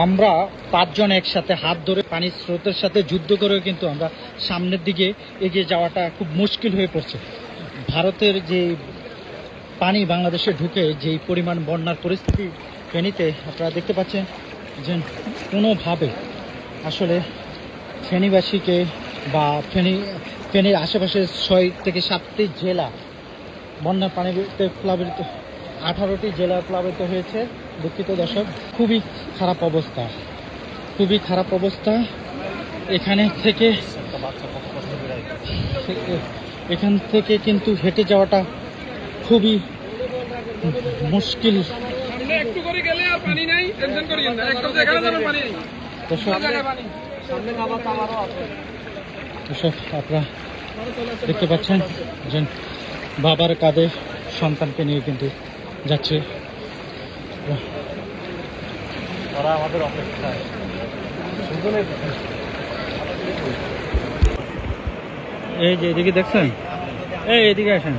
আমরা পাঁচজন একসাথে হাত ধরে পানির স্রোতের সাথে যুদ্ধ করেও কিন্তু আমরা সামনের দিকে এগিয়ে যাওয়াটা খুব মুশকিল হয়ে পড়ছে। ভারতের যে পানি বাংলাদেশে ঢুকে যেই পরিমাণ বন্যার পরিস্থিতি ফেনীতে আপনারা দেখতে পাচ্ছেন যে কোনোভাবে আসলে ফেনীবাসীকে বা ফেনীর আশেপাশে 6 থেকে 7টি জেলা বন্যার পানিতে প্লাবিত, 18টি জেলা প্লাবিত হয়েছে। দুঃখিত দর্শক, খুবই খারাপ অবস্থা, খুবই খারাপ অবস্থা। এখান থেকে কিন্তু হেঁটে যাওয়াটা খুবই মুশকিল। দর্শক, আপনারা দেখতে পাচ্ছেন যে বাবার কাঁধে সন্তানকে নিয়ে কিন্তু যাচ্ছে। ওরা আমাদের অপেক্ষায়। এই যে এদিকে দেখছেন, এই এদিকে আসেন।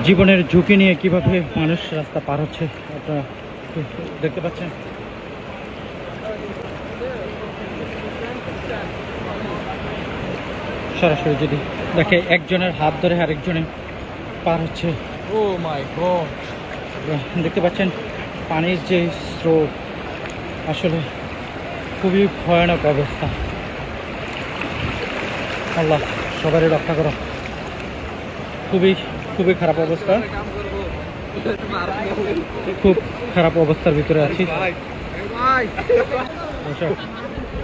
জীবনের ঝুঁকি নিয়ে কিভাবে মানুষ রাস্তা পার হচ্ছে আপনারা দেখতে পাচ্ছেন। সরাসরি যদি দেখে একজনের হাত ধরে আরেকজনের পার হচ্ছে। ও মাই গড, দেখতে পাচ্ছেন পানির যে স্রোত, আসলে খুবই ভয়ানক অবস্থা। আল্লাহ সবারই রক্ষা করো। খুবই খুবই খারাপ অবস্থা, খুব খারাপ অবস্থার ভিতরে আছি।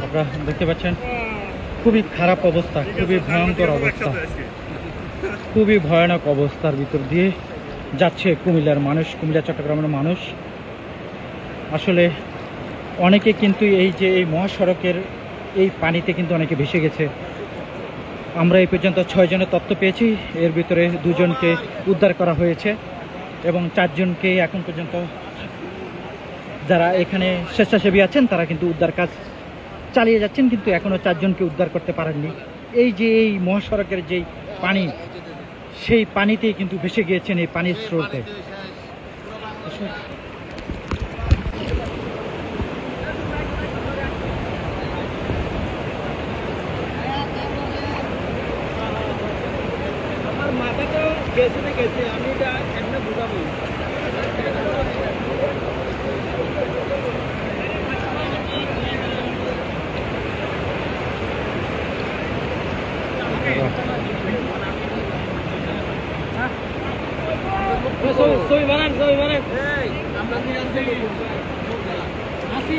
আপনারা দেখতে পাচ্ছেন খুবই খারাপ অবস্থা, খুবই ভয়ঙ্কর অবস্থা, খুবই ভয়ানক অবস্থার ভিতর দিয়ে যাচ্ছে কুমিল্লার মানুষ, কুমিল্লা চট্টগ্রামের মানুষ। আসলে অনেকে কিন্তু এই যে এই মহাসড়কের এই পানিতে কিন্তু অনেকে ভেসে গেছে। আমরা এই পর্যন্ত 6 জনের তথ্য পেয়েছি, এর ভিতরে 2 জনকে উদ্ধার করা হয়েছে এবং 4 জনকে এখন পর্যন্ত যারা এখানে স্বেচ্ছাসেবী আছেন তারা কিন্তু উদ্ধার কাজ চালিয়ে যাচ্ছেন, কিন্তু এখনো 4 জনকে উদ্ধার করতে পারেননি। এই যে এই মহাসড়কের যেই পানি, সেই পানিতেই কিন্তু ভেসে গিয়েছেন এই পানির স্রোতে। আমি এটা এমনি বুঝাবো। সই বানান আমরা আসি